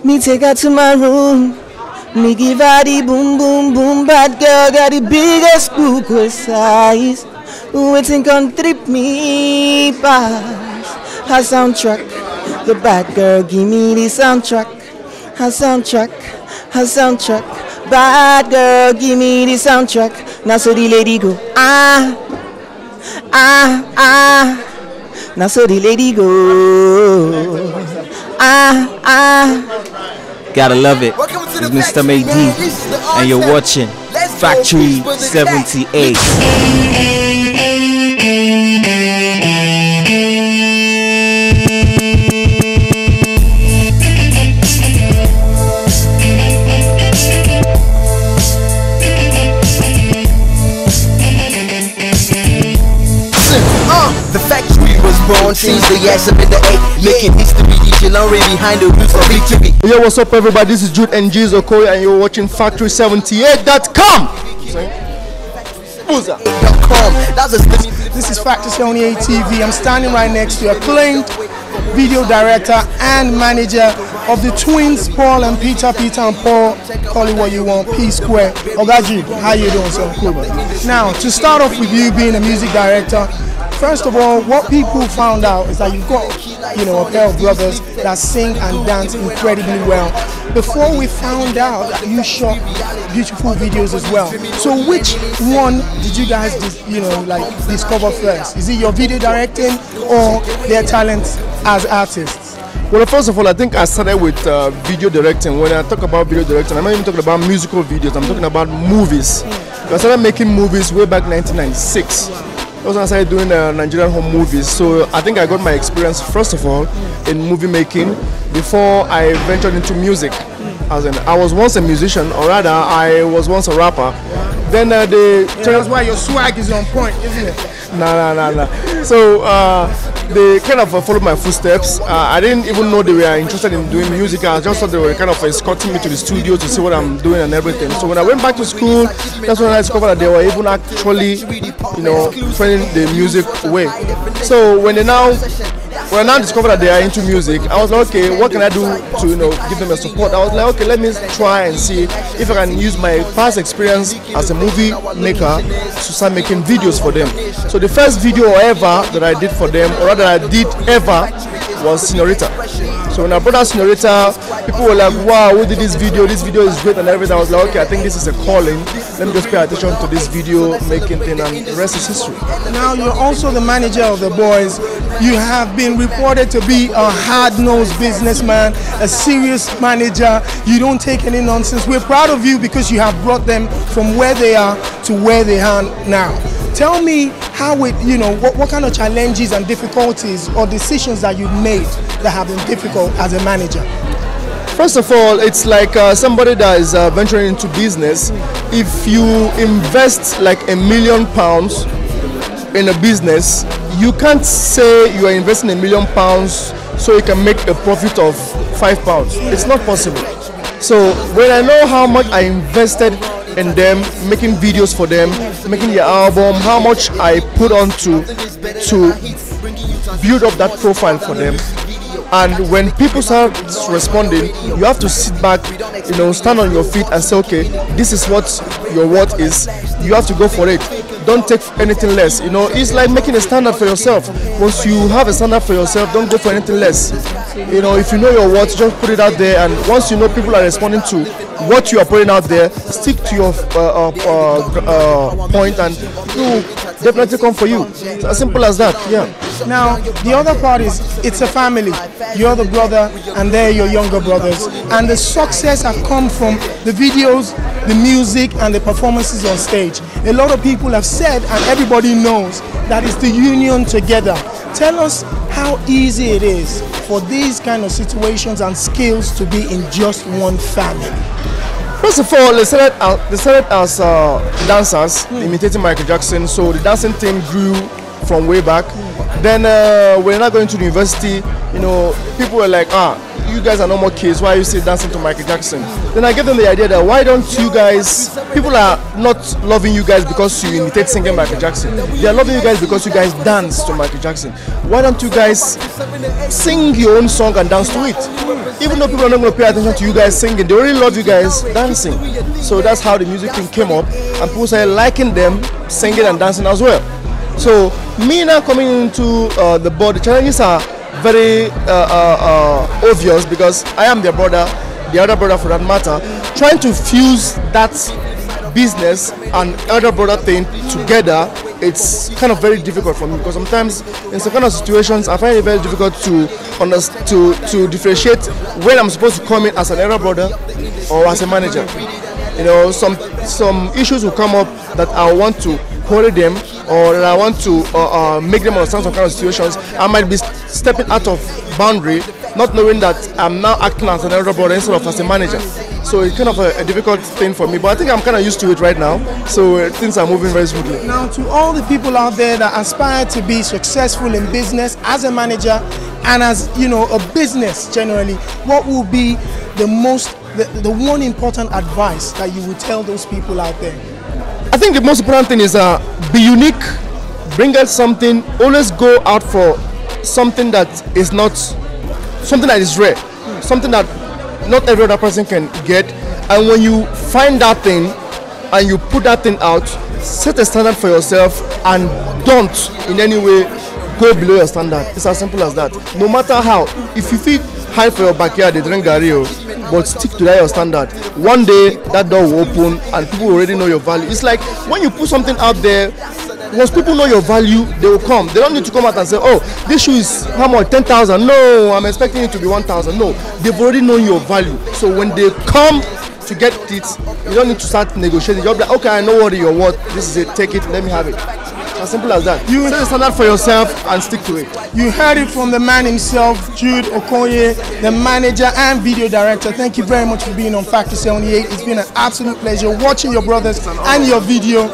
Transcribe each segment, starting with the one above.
Me take her to my room. Me give her the boom boom boom. Bad girl got the biggest buku size. Waiting can trip me past. Her soundtrack. The bad girl give me the soundtrack. Her soundtrack. Her soundtrack. Bad girl give me the soundtrack. Now so the lady go Now so the lady go Gotta love it. It's Mr. May D, and you're watching Factory78. The factory was born since the '78, making history. Right behind the wheels of victory. Yo, what's up, everybody? This is Jude and Jude Okoye, and you're watching Factory78.com. This is Factory78 TV. I'm standing right next to acclaimed video director and manager of the twins, Paul and Peter and Paul. Call it what you want, P Square. Ogaji, how you doing, sir? Cool. Now, to start off with you being a music director, first of all, what people found out is that you've got, a pair of brothers that sing and dance incredibly well. Before we found out that you shot beautiful videos as well. So which one did you guys, discover first? Is it your video directing or their talents as artists? Well, first of all, I think I started with video directing. When I talk about video directing, I'm not even talking about musical videos. I'm talking about movies. I started making movies way back 1996. That's when I started doing Nigerian home movies. So I think I got my experience first of all in movie making before I ventured into music. As in, I was once a musician, or rather, I was once a rapper. Then that's why your swag is on point, isn't it? Nah. So they kind of followed my footsteps. I didn't even know they were interested in doing music. I just thought they were kind of escorting me to the studio to see what I'm doing and everything. So when I went back to school, that's when I discovered that they were even actually, training the music way. So when I now discovered that they are into music, I was like, okay, what can I do to give them a support? I was like, okay, let me try and see if I can use my past experience as a movie maker to start making videos for them. So the first video ever that I did for them, or rather I did ever, was Senorita. So when I brought out Senorita, people were like, wow, who did this video? This video is great and everything. I was like, okay, I think this is a calling. Let me just pay attention to this video making thing, and the rest is history. Now you're also the manager of the boys. You have been reported to be a hard-nosed businessman, a serious manager. You don't take any nonsense. We're proud of you because you have brought them from where they are to where they are now. Tell me how what kind of challenges and difficulties or decisions that you've made that have been difficult as a manager. First of all, it's like somebody that is venturing into business. If you invest like £1 million in a business, you can't say you are investing £1 million so you can make a profit of £5. It's not possible. So when I know how much I invested in them, making videos for them, making their album, how much I put on to build up that profile for them, and when people start responding, you have to sit back, stand on your feet and say, okay, this is what your worth is. You have to go for it. Don't take anything less. It's like making a standard for yourself. Once you have a standard for yourself, don't go for anything less. If you know your worth, just put it out there, and once you know people are responding to what you are putting out there, stick to your point, and you definitely come for you. It's as simple as that. Yeah. Now the other part is it's a family. You're the brother and they're your younger brothers, and the success have come from the videos, the music, and the performances on stage. A lot of people have said, and everybody knows, that it's the union together. Tell us how easy it is for these kind of situations and skills to be in just one family. First of all, they started as dancers, imitating Michael Jackson. So the dancing team grew from way back. Then when I got into the university, people were like, you guys are no more kids, why are you still dancing to Michael Jackson? Then I gave them the idea that why don't you guys, people are not loving you guys because you imitate singing Michael Jackson. They are loving you guys because you guys dance to Michael Jackson. Why don't you guys sing your own song and dance to it? Even though people are not going to pay attention to you guys singing, they really love you guys dancing. So that's how the music thing came up, and people started liking them singing and dancing as well. So me now coming into the board, the challenges are very obvious because I am their brother, the other brother for that matter, trying to fuse that business and elder brother thing together. It's kind of very difficult for me because sometimes in some kind of situations I find it very difficult to differentiate when I'm supposed to come in as an elder brother or as a manager. You know, some issues will come up that I want to query them, or that I want to make them understand some kind of situations. I might be stepping out of boundary, not knowing that I'm now acting as an elder brother instead of as a manager. So it's kind of a difficult thing for me, but I think I'm kind of used to it right now. So things are moving very smoothly. Now, to all the people out there that aspire to be successful in business as a manager and as, you know, a business generally, what will be the one important advice that you would tell those people out there? I think the most important thing is be unique, bring out something, always go out for something that is not, something that is rare, something that not every other person can get. And when you find that thing and you put that thing out, set a standard for yourself and don't in any way go below your standard. It's as simple as that. No matter how, if you feel high for your backyard, they drink Gario, but stick to that your standard. One day that door will open and people already know your value. It's like when you put something out there, once people know your value, they will come. They don't need to come out and say, oh, this shoe is how much? 10,000. No, I'm expecting it to be 1,000. No, they've already known your value. So when they come to get it, you don't need to start negotiating. You'll be like, okay, I know what you're worth. This is it. Take it. Let me have it. As simple as that. You set a standard for yourself and stick to it. You heard it from the man himself, Jude Okoye, the manager and video director. Thank you very much for being on Factory78. It's been an absolute pleasure watching your brothers and your video.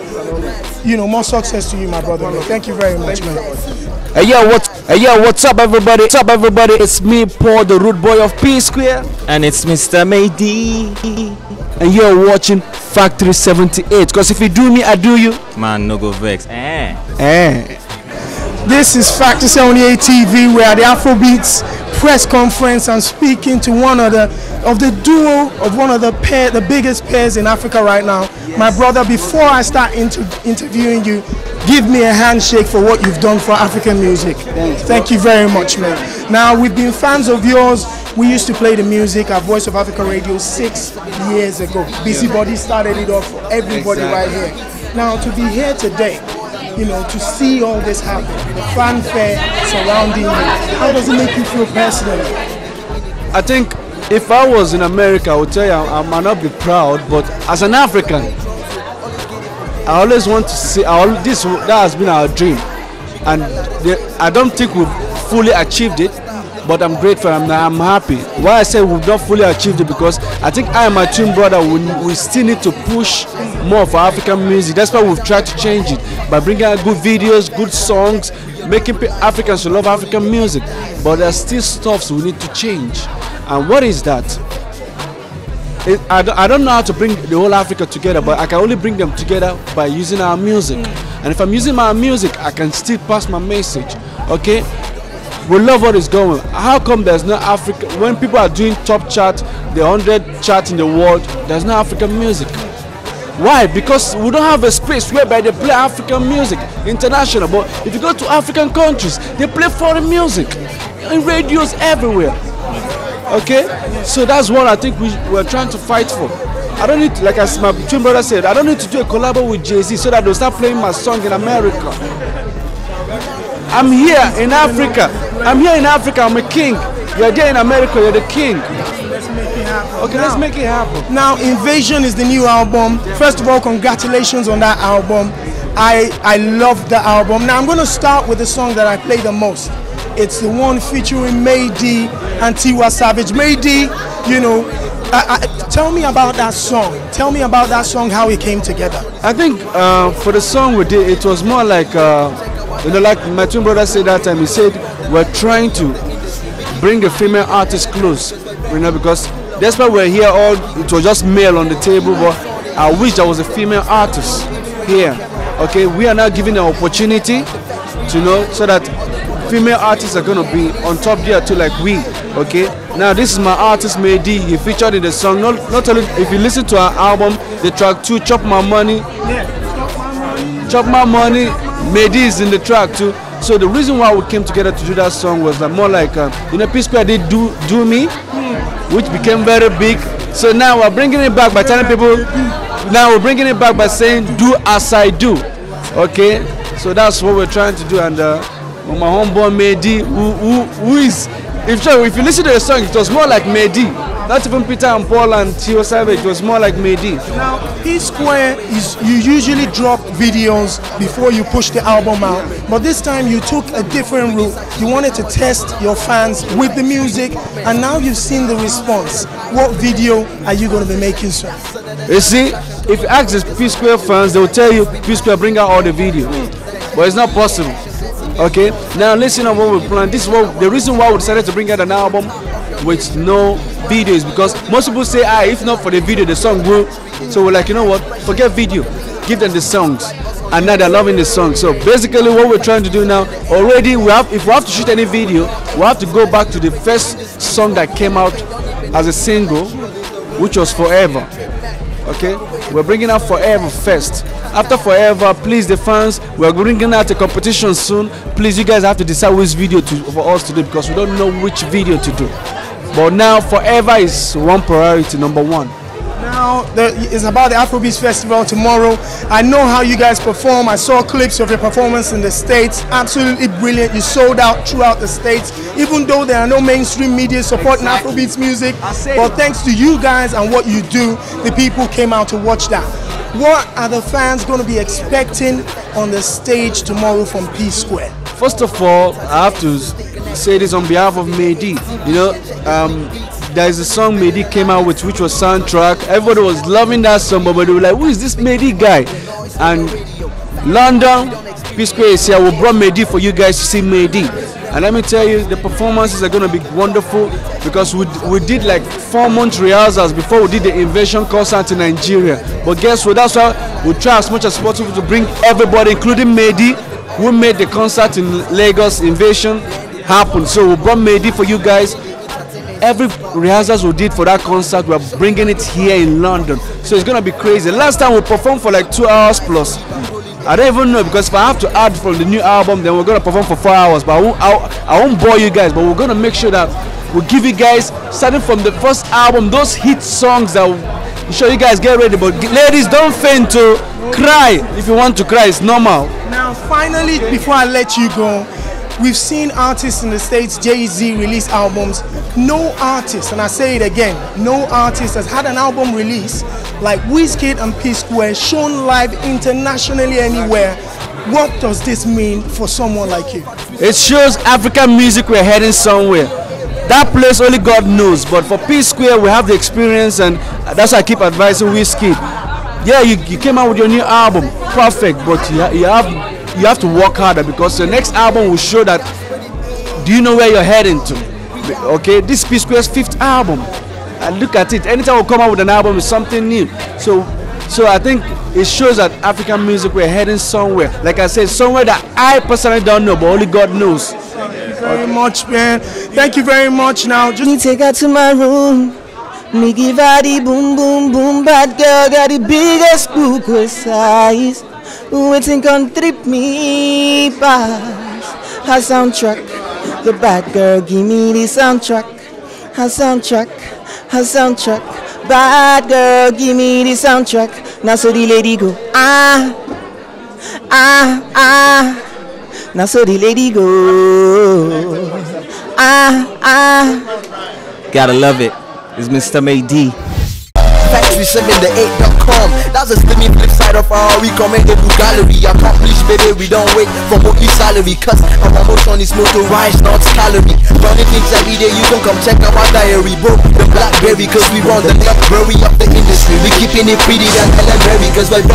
You know, more success to you, my brother. Thank you very much, man. Hey yo, what's up, everybody? What's up, everybody? It's me, Paul, the root boy of P Square, and it's Mr. MayD. And you're watching Factory78. Because if you do me, I do you. Man, no go vex. This is Factory78 TV. We're at the Afrobeats press conference. I'm speaking to one of the duo of one of the biggest pairs in Africa right now. Yes. My brother, before I start interviewing you, give me a handshake for what you've done for African music. Thank you very much, man. Now, we've been fans of yours. We used to play the music at Voice of Africa Radio 6 years ago. Busybody started it off for everybody right here. Now, to be here today, you know, to see all this happen, the fanfare surrounding you, how does it make you feel personally? I think if I was in America, I would tell you I might not be proud, but as an African, I always want to see, that has been our dream. And I don't think we've fully achieved it, but I'm grateful, I'm happy. Why I say we've not fully achieved it, because I think I and my twin brother, we still need to push more for African music. That's why we've tried to change it, by bringing out good videos, good songs, making Africans to love African music. But there's still stuff we need to change. And what is that? I don't know how to bring the whole Africa together, but I can only bring them together by using our music. And if I'm using my music, I can still pass my message. Okay? We love what is going. How come there's no Africa? When people are doing top chart, the 100 chart in the world, there's no African music. Why? Because we don't have a space whereby they play African music international. But if you go to African countries, they play foreign music in radios everywhere. Okay, so that's what I think we're trying to fight for. I don't need to, like as my twin brother said, I don't need to do a collab with Jay-Z so that they'll start playing my song in America. I'm here in Africa. I'm a king. You're there in America, you're the king. Let's make it happen. Okay, let's make it happen. Now, Invasion is the new album. First of all, congratulations on that album. I love the album. Now, I'm going to start with the song that I play the most. It's the one featuring MayD and Tiwa Savage. MayD, you know, tell me about that song. Tell me about that song, how it came together. I think for the song we did, it was more like, you know, like my twin brother said that time, he said, we're trying to bring a female artist close you know, because that's why we're here. All it was just male on the table, but I wish there was a female artist here. Okay, we are now giving an opportunity to know so that female artists are gonna be on top there too, like we. Okay, now this is my artist May D. He featured in the song. Not only if you listen to our album, the track 2, Chop My Money. Yeah, Chop My Money. May D is in the track too. So the reason why we came together to do that song was like more like you know, P Square did Do Me, which became very big. So now we're bringing it back by telling people. Now we're bringing it back by saying do as I do. Okay, so that's what we're trying to do. And my homeboy May D, who is, if you listen to the song, it was more like May D. Not even Peter and Paul and Tiwa Savage, it was more like May D. Now, P Square is, you usually drop videos before you push the album out, but this time you took a different route. You wanted to test your fans with the music, and now you've seen the response. What video are you going to be making soon? You see, if you ask the P Square fans, they will tell you P Square bring out all the videos, but it's not possible. Okay, now listen to what we planned. This is what the reason why we decided to bring out an album with no video is because most people say, if not for the video, the song will. So we're like, you know what, forget video, give them the songs, and now they're loving the song. So basically what we're trying to do now, already if we have to shoot any video, we have to go back to the first song that came out as a single, which was Forever. Okay, we're bringing out Forever first. After Forever, please the fans, we're bringing out a competition soon. Please, you guys have to decide which video for us to do, because we don't know which video to do. But now Forever is one priority, number one. Now it's about the Afrobeats Festival tomorrow. I know how you guys perform. I saw clips of your performance in the States. Absolutely brilliant. You sold out throughout the States, even though there are no mainstream media supporting Afrobeats music. But thanks to you guys and what you do, the people came out to watch that. What are the fans going to be expecting on the stage tomorrow from P Square? First of all, I have to say this on behalf of May D. You know, there is a song May D came out with, which was Soundtrack. Everybody was loving that song, but they were like, who is this May D guy? And London, P Square is here. We brought May D for you guys to see May D. And let me tell you, the performances are going to be wonderful, because we did like 4-month rehearsals before we did the Invasion concert in Nigeria. But guess what? That's why we try as much as possible to bring everybody, including May D, who made the concert in Lagos Invasion happen. So we brought May D for you guys. Every rehearsals we did for that concert, we're bringing it here in London. So it's going to be crazy. Last time we performed for like 2 hours plus. I don't even know, because if I have to add from the new album, then we're going to perform for 4 hours. But I won't bore you guys, but we're going to make sure that we'll give you guys, starting from the first album, those hit songs that I'm sure you guys get ready. But ladies, don't faint to cry. If you want to cry, it's normal. Now, finally, before I let you go, we've seen artists in the States, Jay-Z, release albums. No artist, and I say it again, no artist has had an album release like Wizkid and P Square, shown live internationally anywhere. What does this mean for someone like you? It shows African music, we're heading somewhere. That place only God knows, but for P Square we have the experience, and that's why I keep advising Wizkid. Yeah, you came out with your new album, perfect, but you have to work harder, because the next album will show that, do you know where you're heading to? Okay, this P Square's 5th album, and look at it. Anytime we come out with an album, it's something new. So I think it shows that African music, we're heading somewhere. Like I said, somewhere that I personally don't know, but only God knows. Thank you very much, man. Thank you very much. Now, just me take her to my room. Me give her the boom boom boom. Bad girl got the biggest book with size. Waiting can trip me past her soundtrack. The bad girl give me the soundtrack. Her soundtrack, her soundtrack. Bad girl give me the soundtrack. Now so the lady go Now so the lady go Gotta love it. It's Mr. MayD. Factory78.com. That's a steamy flip side of our recommendable gallery. Accomplished, baby, we don't wait for monthly salary. Cause our motion is motorized, not calorie. Running things every day, you can come check out our diary. Bro, the Blackberry, cause we run the Blackberry of the industry. We keeping it pretty than Ellen Berry, cause we're